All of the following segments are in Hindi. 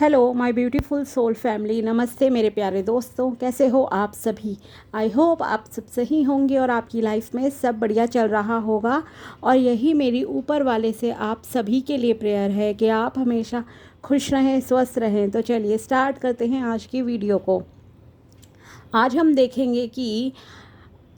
Hello my beautiful soul family, नमस्ते मेरे प्यारे दोस्तों। कैसे हो आप सभी? आई होप आप सब सही होंगे और आपकी लाइफ में सब बढ़िया चल रहा होगा। और यही मेरी ऊपर वाले से आप सभी के लिए प्रेयर है कि आप हमेशा खुश रहें, स्वस्थ रहें। तो चलिए स्टार्ट करते हैं आज की वीडियो को। आज हम देखेंगे कि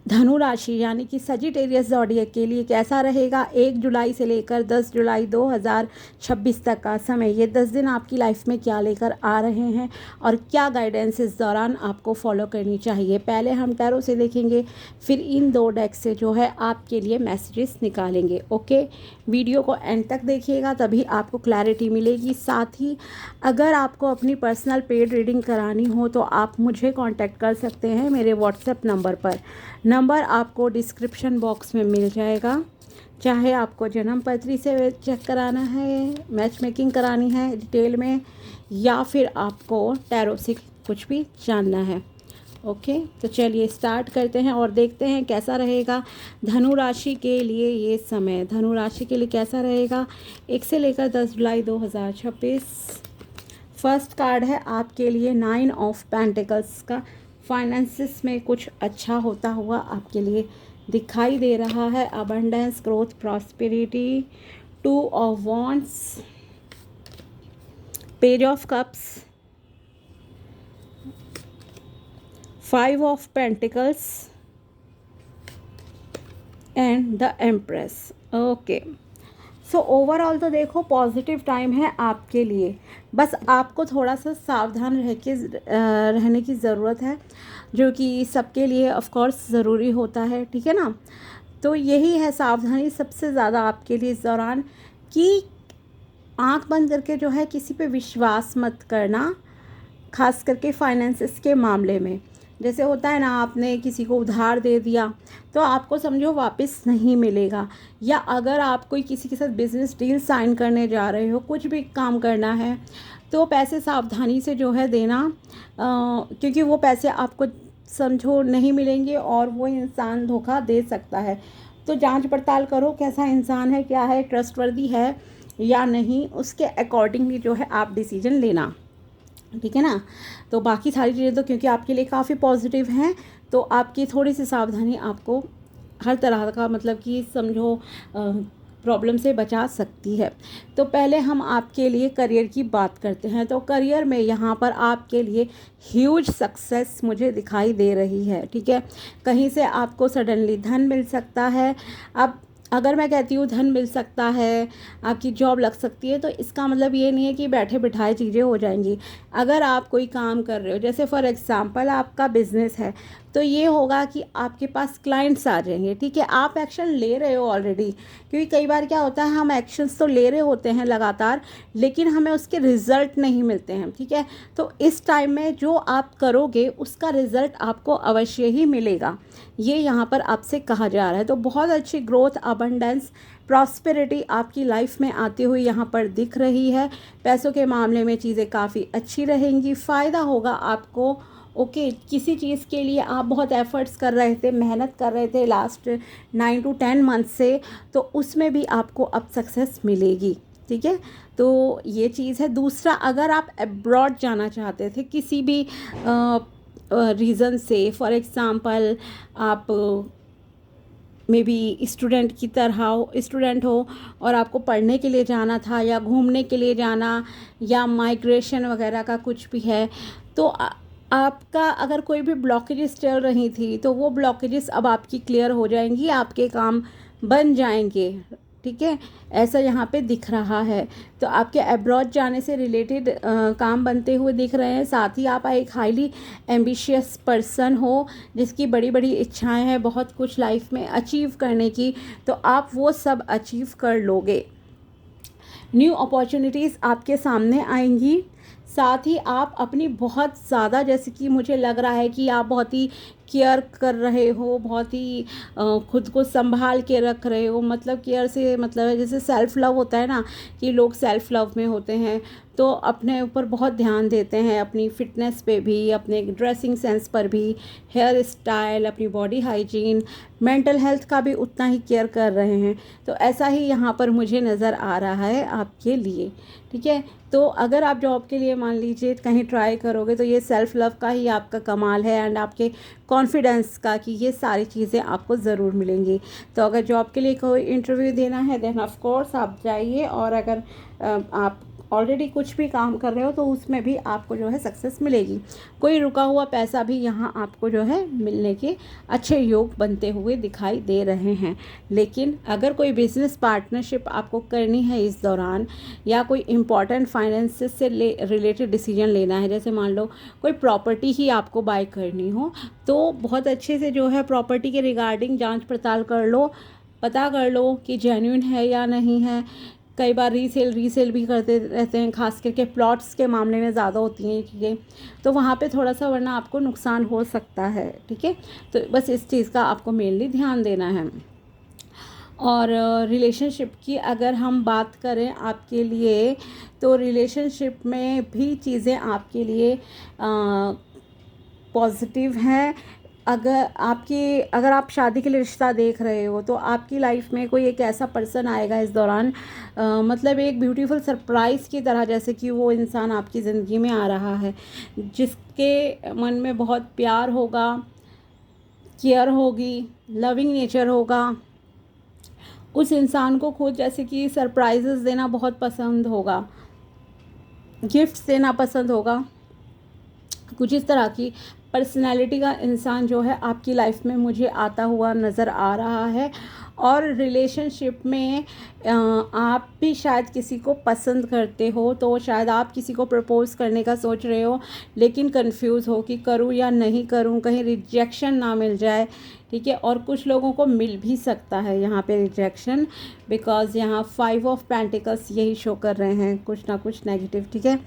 धनु राशि यानी कि सजिटेरियस ज़ोडिएक के लिए कैसा रहेगा 1 जुलाई से लेकर 10 जुलाई 2026 तक का समय। ये 10 दिन आपकी लाइफ में क्या लेकर आ रहे हैं और क्या गाइडेंस इस दौरान आपको फॉलो करनी चाहिए। पहले हम टैरो से देखेंगे, फिर इन 2 डेक से जो है आपके लिए मैसेजेस निकालेंगे। ओके, वीडियो को एंड तक देखिएगा, तभी आपको क्लैरिटी मिलेगी। साथ ही अगर आपको अपनी पर्सनल पेड रीडिंग करानी हो तो आप मुझे कांटेक्ट कर सकते हैं मेरे व्हाट्सएप नंबर पर। नंबर आपको डिस्क्रिप्शन बॉक्स में मिल जाएगा। चाहे आपको जन्म पत्री से चेक कराना है, मैच मेकिंग करानी है डिटेल में, या फिर आपको टैरो से कुछ भी जानना है। ओके, तो चलिए स्टार्ट करते हैं और देखते हैं कैसा रहेगा धनु राशि के लिए ये समय। धनु राशि के लिए कैसा रहेगा 1 से लेकर 10 जुलाई 2026। फर्स्ट कार्ड है आपके लिए 9 ऑफ पेंटिकल्स का। फाइनेंसिस में कुछ अच्छा होता हुआ आपके लिए दिखाई दे रहा है। Abundance, growth, prosperity. 2 of wands, page of cups, 5 of pentacles and the empress. Okay, so overall तो देखो पॉजिटिव टाइम है आपके लिए। बस आपको थोड़ा सा सावधान रहने की ज़रूरत है, जो कि सबके लिए ऑफ कोर्स ज़रूरी होता है। ठीक है ना? तो यही है सावधानी सबसे ज़्यादा आपके लिए इस दौरान, कि आंख बंद करके जो है किसी पे विश्वास मत करना, खास करके फाइनेंसिस के मामले में। जैसे होता है ना, आपने किसी को उधार दे दिया तो आपको समझो वापस नहीं मिलेगा, या अगर आप कोई किसी के साथ बिज़नेस डील साइन करने जा रहे हो, कुछ भी काम करना है, तो पैसे सावधानी से जो है देना, क्योंकि वो पैसे आपको समझो नहीं मिलेंगे और वो इंसान धोखा दे सकता है। तो जांच पड़ताल करो कैसा इंसान है, क्या है, ट्रस्टवर्दी है या नहीं, उसके अकॉर्डिंगली जो है आप डिसीजन लेना। ठीक है ना? तो बाकी सारी चीज़ें तो क्योंकि आपके लिए काफ़ी पॉजिटिव हैं, तो आपकी थोड़ी सी सावधानी आपको हर तरह का मतलब कि समझो प्रॉब्लम से बचा सकती है। तो पहले हम आपके लिए करियर की बात करते हैं। तो करियर में यहाँ पर आपके लिए ह्यूज सक्सेस मुझे दिखाई दे रही है। ठीक है, कहीं से आपको सडनली धन मिल सकता है। अब अगर मैं कहती हूँ धन मिल सकता है, आपकी जॉब लग सकती है, तो इसका मतलब ये नहीं है कि बैठे बिठाए चीज़ें हो जाएंगी। अगर आप कोई काम कर रहे हो, जैसे फॉर एग्ज़ाम्पल आपका बिज़नेस है, तो ये होगा कि आपके पास क्लाइंट्स आ जाएंगे। ठीक है, आप एक्शन ले रहे हो ऑलरेडी, क्योंकि कई बार क्या होता है, हम एक्शंस तो ले रहे होते हैं लगातार, लेकिन हमें उसके रिज़ल्ट नहीं मिलते हैं। ठीक है, तो इस टाइम में जो आप करोगे उसका रिज़ल्ट आपको अवश्य ही मिलेगा, ये यहाँ पर आपसे कहा जा रहा है। तो बहुत अच्छी ग्रोथ, अबंडेंस, प्रॉस्पेरिटी आपकी लाइफ में आती हुई यहाँ पर दिख रही है। पैसों के मामले में चीज़ें काफ़ी अच्छी रहेंगी, फ़ायदा होगा आपको। ओके, किसी चीज़ के लिए आप बहुत एफर्ट्स कर रहे थे, मेहनत कर रहे थे लास्ट 9 to 10 मंथ से, तो उसमें भी आपको अब सक्सेस मिलेगी। ठीक है, तो ये चीज़ है। दूसरा, अगर आप अब्रॉड जाना चाहते थे किसी भी रीज़न से, फॉर एग्ज़ाम्पल आप मे बी स्टूडेंट हो और आपको पढ़ने के लिए जाना था, या घूमने के लिए जाना, या माइग्रेशन वगैरह का कुछ भी है, तो आपका अगर कोई भी ब्लॉकेजेस चल रही थी, तो वो ब्लॉकेजेस अब आपकी क्लियर हो जाएंगी, आपके काम बन जाएंगे। ठीक है, ऐसा यहाँ पे दिख रहा है। तो आपके अब्रॉड जाने से रिलेटेड काम बनते हुए दिख रहे हैं। साथ ही आप एक हाईली एम्बिशियस पर्सन हो, जिसकी बड़ी बड़ी इच्छाएं हैं बहुत कुछ लाइफ में अचीव करने की, तो आप वो सब अचीव कर लोगे। न्यू अपॉर्चुनिटीज़ आपके सामने आएंगी। साथ ही आप अपनी बहुत ज़्यादा, जैसे कि मुझे लग रहा है कि आप बहुत ही केयर कर रहे हो, बहुत ही खुद को संभाल के रख रहे हो। मतलब केयर से मतलब है जैसे सेल्फ़ लव होता है ना, कि लोग सेल्फ़ लव में होते हैं, तो अपने ऊपर बहुत ध्यान देते हैं, अपनी फ़िटनेस पे भी, अपने ड्रेसिंग सेंस पर भी, हेयर स्टाइल, अपनी बॉडी हाइजीन, मेंटल हेल्थ का भी उतना ही केयर कर रहे हैं। तो ऐसा ही यहाँ पर मुझे नज़र आ रहा है आपके लिए। ठीक है। तो अगर आप जॉब के लिए मान लीजिए कहीं ट्राई करोगे तो ये सेल्फ लव का ही आपका कमाल है एंड आपके कॉन्फिडेंस का कि ये सारी चीज़ें आपको ज़रूर मिलेंगी। तो अगर जॉब के लिए कोई इंटरव्यू देना है देन ऑफ कोर्स आप जाइए, और अगर आप ऑलरेडी कुछ भी काम कर रहे हो तो उसमें भी आपको जो है सक्सेस मिलेगी। कोई रुका हुआ पैसा भी यहाँ आपको जो है मिलने के अच्छे योग बनते हुए दिखाई दे रहे हैं। लेकिन अगर कोई बिजनेस पार्टनरशिप आपको करनी है इस दौरान, या कोई इम्पॉर्टेंट फाइनेंस से रिलेटेड डिसीजन लेना है, जैसे मान लो कोई प्रॉपर्टी ही आपको बाय करनी हो, तो बहुत अच्छे से जो है प्रॉपर्टी के रिगार्डिंग जांच पड़ताल कर लो, पता कर लो कि जेन्युइन है या नहीं है। कई बार रीसेल भी करते रहते हैं, खास करके प्लॉट्स के मामले में ज़्यादा होती हैं चीज़ें, तो वहाँ पे थोड़ा सा वरना आपको नुकसान हो सकता है। ठीक है, तो बस इस चीज़ का आपको मेनली ध्यान देना है। और रिलेशनशिप की अगर हम बात करें आपके लिए, तो रिलेशनशिप में भी चीज़ें आपके लिए पॉजिटिव हैं। अगर आप शादी के लिए रिश्ता देख रहे हो तो आपकी लाइफ में कोई एक ऐसा पर्सन आएगा इस दौरान, मतलब एक ब्यूटीफुल सरप्राइज़ की तरह, जैसे कि वो इंसान आपकी ज़िंदगी में आ रहा है जिसके मन में बहुत प्यार होगा, केयर होगी, लविंग नेचर होगा। उस इंसान को खुद जैसे कि सरप्राइजेस देना बहुत पसंद होगा, गिफ्ट्स देना पसंद होगा। कुछ इस तरह की पर्सनैलिटी का इंसान जो है आपकी लाइफ में मुझे आता हुआ नज़र आ रहा है। और रिलेशनशिप में आप भी शायद किसी को पसंद करते हो, तो शायद आप किसी को प्रपोज़ करने का सोच रहे हो लेकिन कंफ्यूज हो कि करूं या नहीं करूं, कहीं रिजेक्शन ना मिल जाए। ठीक है, और कुछ लोगों को मिल भी सकता है यहाँ पे रिजेक्शन, बिकॉज़ यहाँ 5 ऑफ पेंटिकल्स यही शो कर रहे हैं, कुछ ना कुछ नेगेटिव। ठीक है,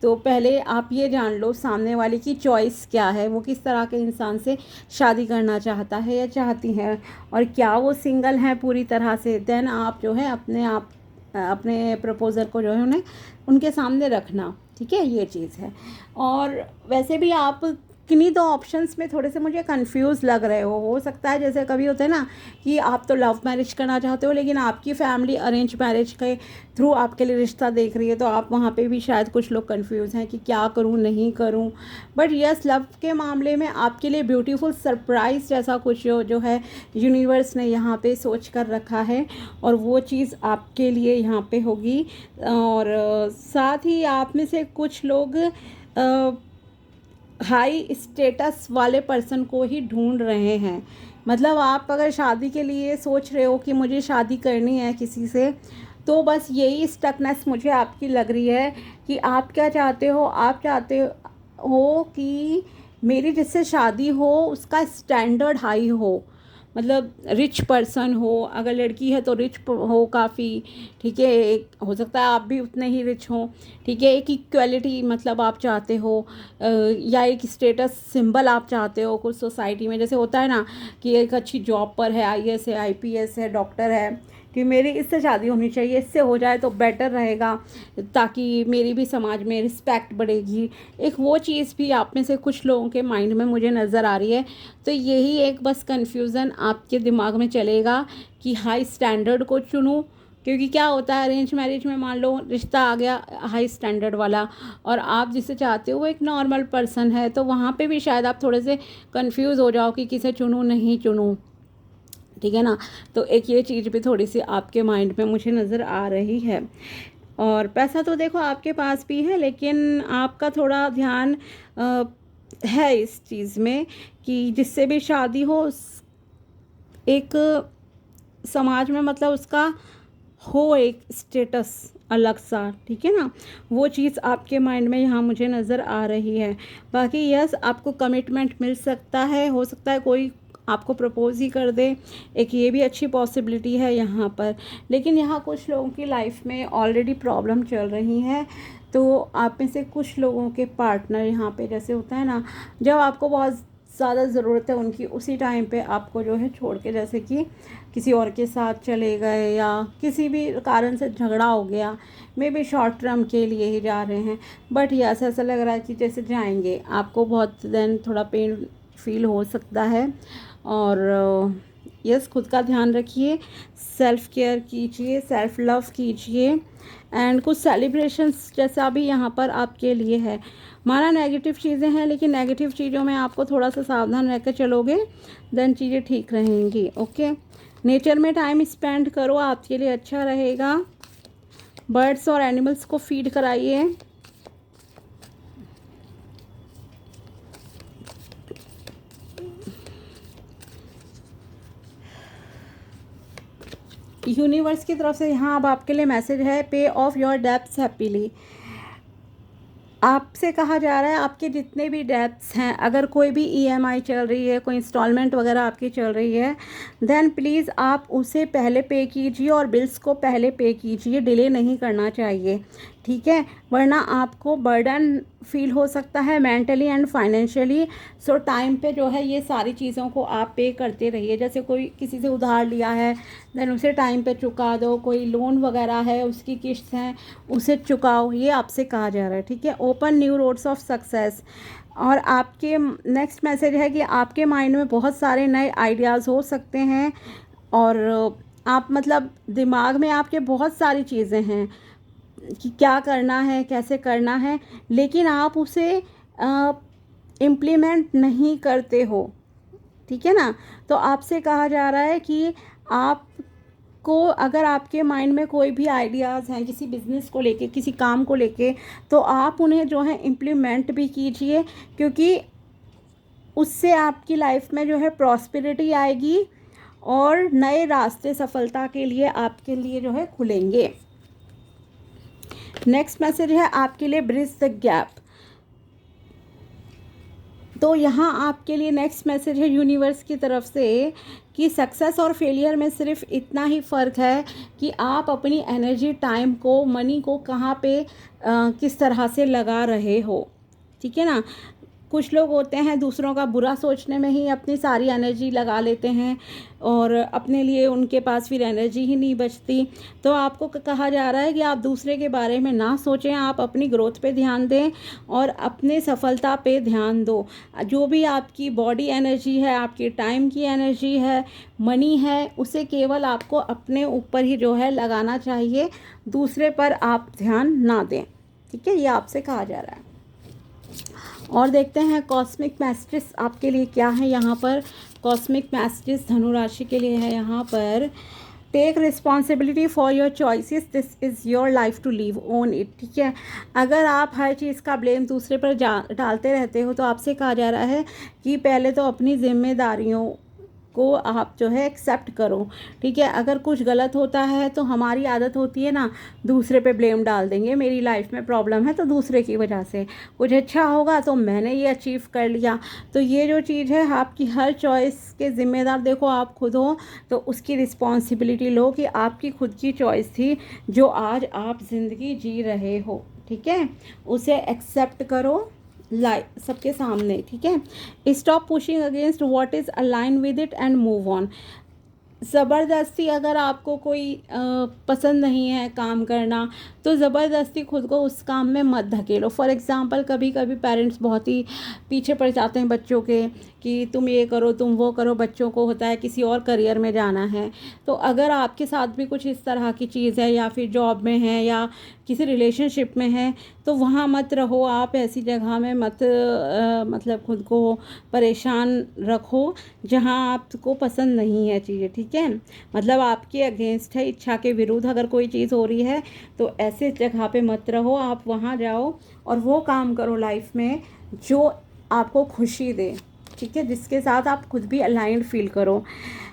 तो पहले आप ये जान लो सामने वाले की चॉइस क्या है, वो किस तरह के इंसान से शादी करना चाहता है या चाहती है, और क्या वो सिंगल हैं पूरी तरह से। देन आप जो है अपने प्रपोज़ल को जो है उन्हें उनके सामने रखना। ठीक है, ये चीज़ है। और वैसे भी आप किन्हीं दो ऑप्शंस में थोड़े से मुझे कंफ्यूज लग रहे हो सकता है, जैसे कभी होता है ना कि आप तो लव मैरिज करना चाहते हो लेकिन आपकी फैमिली अरेंज मैरिज के थ्रू आपके लिए रिश्ता देख रही है, तो आप वहाँ पे भी शायद कुछ लोग कंफ्यूज हैं कि क्या करूँ नहीं करूँ। बट यस, लव के मामले में आपके लिए ब्यूटीफुल सरप्राइज जैसा कुछ जो है यूनिवर्स ने यहाँ पे सोच कर रखा है, और वो चीज़ आपके लिए यहाँ पे होगी। और साथ ही आप में से कुछ लोग हाई स्टेटस वाले पर्सन को ही ढूंढ रहे हैं। मतलब आप अगर शादी के लिए सोच रहे हो कि मुझे शादी करनी है किसी से, तो बस यही स्टकनेस मुझे आपकी लग रही है कि आप क्या चाहते हो। आप चाहते हो कि मेरी जिससे शादी हो उसका स्टैंडर्ड हाई हो, मतलब रिच पर्सन हो, अगर लड़की है तो रिच हो काफ़ी। ठीक है, एक हो सकता है आप भी उतने ही रिच हो। ठीक है, एक इक्वलिटी मतलब आप चाहते हो, या एक स्टेटस सिंबल आप चाहते हो कुछ सोसाइटी में, जैसे होता है ना कि एक अच्छी जॉब पर है, आईएएस है, आईपीएस है, डॉक्टर है, कि मेरी इससे शादी होनी चाहिए, इससे हो जाए तो बेटर रहेगा ताकि मेरी भी समाज में रिस्पेक्ट बढ़ेगी। एक वो चीज़ भी आप में से कुछ लोगों के माइंड में मुझे नज़र आ रही है। तो यही एक बस कन्फ्यूज़न आपके दिमाग में चलेगा कि हाई स्टैंडर्ड को चुनूं, क्योंकि क्या होता है अरेंज मैरिज में, मान लो रिश्ता आ गया हाई स्टैंडर्ड वाला और आप जिसे चाहते हो वो एक नॉर्मल पर्सन है, तो वहाँ पे भी शायद आप थोड़े से कंफ्यूज हो जाओ कि किसे चुनूं नहीं चुनूं। ठीक है ना, तो एक ये चीज़ भी थोड़ी सी आपके माइंड में मुझे नज़र आ रही है। और पैसा तो देखो आपके पास भी है, लेकिन आपका थोड़ा ध्यान है इस चीज़ में कि जिससे भी शादी हो एक समाज में, मतलब उसका हो एक स्टेटस अलग सा। ठीक है ना, वो चीज़ आपके माइंड में यहाँ मुझे नज़र आ रही है। बाकी यस, आपको कमिटमेंट मिल सकता है, हो सकता है कोई आपको प्रपोज ही कर दे, एक ये भी अच्छी पॉसिबिलिटी है यहाँ पर। लेकिन यहाँ कुछ लोगों की लाइफ में ऑलरेडी प्रॉब्लम चल रही है, तो आप में से कुछ लोगों के पार्टनर यहाँ पे, जैसे होता है ना जब आपको बहुत ज़्यादा ज़रूरत है उनकी, उसी टाइम पे आपको जो है छोड़ के जैसे कि किसी और के साथ चले गए, या किसी भी कारण से झगड़ा हो गया, मे बी शॉर्ट टर्म के लिए ही जा रहे हैं, बट ये ऐसा लग रहा है कि जैसे जाएंगे, आपको बहुत देन थोड़ा पेन फील हो सकता है। और यस, खुद का ध्यान रखिए, सेल्फ केयर कीजिए, सेल्फ लव कीजिए एंड कुछ सेलिब्रेशंस जैसा भी यहाँ पर आपके लिए है। माना नेगेटिव चीज़ें हैं, लेकिन नेगेटिव चीज़ों में आपको थोड़ा सा सावधान रह कर चलोगे, देन चीज़ें ठीक रहेंगी। ओके, नेचर में टाइम स्पेंड करो, आपके लिए अच्छा रहेगा। बर्ड्स और एनिमल्स को फीड कराइए। यूनिवर्स की तरफ से यहाँ अब आपके लिए मैसेज है, पे ऑफ योर डेब्ट्स हैप्पीली। आपसे कहा जा रहा है आपके जितने भी डेब्ट्स हैं, अगर कोई भी ईएमआई चल रही है, कोई इंस्टॉलमेंट वगैरह आपकी चल रही है, देन प्लीज़ आप उसे पहले पे कीजिए और बिल्स को पहले पे कीजिए, डिले नहीं करना चाहिए, ठीक है, वरना आपको बर्डन फील हो सकता है mentally and financially. So time पे जो है ये सारी चीज़ों को आप पे करते रहिए। जैसे कोई किसी से उधार लिया है, देन उसे टाइम पे चुका दो, कोई लोन वगैरह है उसकी किस्त हैं उसे चुकाओ, ये आपसे कहा जा रहा है, ठीक है। Open new roads of success. और आपके नेक्स्ट मैसेज है कि आपके माइंड में बहुत सारे नए आइडियाज़ हो सकते हैं और आप मतलब दिमाग में आपके बहुत सारी चीज़ें हैं कि क्या करना है, कैसे करना है, लेकिन आप उसे इम्प्लीमेंट नहीं करते हो, ठीक है ना। तो आपसे कहा जा रहा है कि आपको अगर आपके माइंड में कोई भी आइडियाज़ हैं किसी बिज़नेस को लेके, किसी काम को लेके, तो आप उन्हें जो है इम्प्लीमेंट भी कीजिए, क्योंकि उससे आपकी लाइफ में जो है प्रॉस्पेरिटी आएगी और नए रास्ते सफलता के लिए आपके लिए जो है खुलेंगे। नेक्स्ट मैसेज है आपके लिए, ब्रिज द गैप। तो यहाँ आपके लिए नेक्स्ट मैसेज है यूनिवर्स की तरफ से कि सक्सेस और फेलियर में सिर्फ इतना ही फ़र्क है कि आप अपनी एनर्जी, टाइम को, मनी को कहाँ पे किस तरह से लगा रहे हो, ठीक है ना। कुछ लोग होते हैं दूसरों का बुरा सोचने में ही अपनी सारी एनर्जी लगा लेते हैं और अपने लिए उनके पास फिर एनर्जी ही नहीं बचती। तो आपको कहा जा रहा है कि आप दूसरे के बारे में ना सोचें, आप अपनी ग्रोथ पे ध्यान दें और अपने सफलता पे ध्यान दो। जो भी आपकी बॉडी एनर्जी है, आपकी टाइम की एनर्जी है, मनी है, उसे केवल आपको अपने ऊपर ही जो है लगाना चाहिए, दूसरे पर आप ध्यान ना दें, ठीक है, ये आपसे कहा जा रहा है। और देखते हैं कॉस्मिक मैसेजेस आपके लिए क्या है। यहाँ पर कॉस्मिक मैसेजेस धनु राशि के लिए है यहाँ पर, take responsibility for your choices, this is your life to live, own it, ठीक है। अगर आप हर चीज़ का ब्लेम दूसरे पर डालते रहते हो, तो आपसे कहा जा रहा है कि पहले तो अपनी जिम्मेदारियों को आप जो है एक्सेप्ट करो, ठीक है। अगर कुछ गलत होता है तो हमारी आदत होती है ना, दूसरे पे ब्लेम डाल देंगे, मेरी लाइफ में प्रॉब्लम है तो दूसरे की वजह से, कुछ अच्छा होगा तो मैंने ये अचीव कर लिया। तो ये जो चीज़ है, आपकी हर चॉइस के ज़िम्मेदार देखो आप खुद हो, तो उसकी रिस्पॉन्सिबिलिटी लो कि आपकी खुद की चॉइस थी जो आज आप ज़िंदगी जी रहे हो, ठीक है, उसे एक्सेप्ट करो सबके सामने, ठीक है। Stop pushing against what is align with it and move on. ज़बरदस्ती अगर आपको कोई पसंद नहीं है काम करना, तो ज़बरदस्ती खुद को उस काम में मत धकेलो। फॉर एग्ज़ाम्पल कभी कभी पेरेंट्स बहुत ही पीछे पड़ जाते हैं बच्चों के कि तुम ये करो, तुम वो करो, बच्चों को होता है किसी और करियर में जाना है। तो अगर आपके साथ भी कुछ इस तरह की चीज़ है, या फिर जॉब में है या किसी रिलेशनशिप में है, तो वहाँ मत रहो, आप ऐसी जगह में मत मतलब खुद को परेशान रखो जहाँ आपको पसंद नहीं है चीज़ें, ठीक है। मतलब आपके अगेंस्ट है, इच्छा के विरुद्ध अगर कोई चीज़ हो रही है, तो ऐसे जगह पे मत रहो, आप वहाँ जाओ और वो काम करो लाइफ में जो आपको खुशी दे, ठीक है, जिसके साथ आप खुद भी अलाइंड फील करो।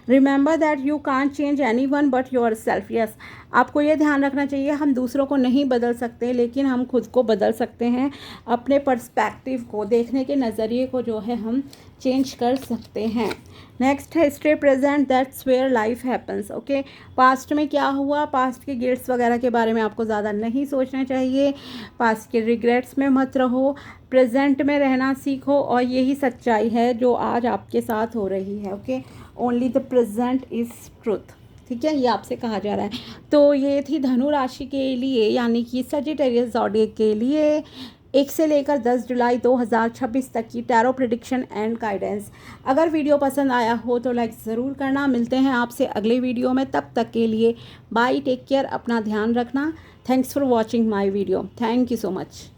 Remember that you can't change any one but your self. Yes, आपको ये ध्यान रखना चाहिए, हम दूसरों को नहीं बदल सकते, लेकिन हम खुद को बदल सकते हैं। अपने पर्सपेक्टिव को, देखने के नज़रिए को जो है हम चेंज कर सकते हैं। नेक्स्ट है stay present, that's where life happens. Okay, past में क्या हुआ, पास्ट के गिल्ट्स वगैरह के बारे में आपको ज़्यादा नहीं सोचना चाहिए, पास्ट के रिग्रेट्स में मत रहो, प्रेजेंट में रहना सीखो, और यही सच्चाई है जो आज आपके साथ हो रही है। Okay, only the present is truth, ठीक है, ये आपसे कहा जा रहा है। तो ये थी धनु राशि के लिए, यानी कि सजिटेरियस ज़ोडिएक के लिए 1 से लेकर 10 जुलाई 2026 तक की टैरो प्रेडिक्शन एंड गाइडेंस। अगर वीडियो पसंद आया हो तो लाइक ज़रूर करना। मिलते हैं आपसे अगले वीडियो में, तब तक के लिए बाय, टेक केयर, अपना ध्यान रखना। Thanks for watching my video. Thank you so much.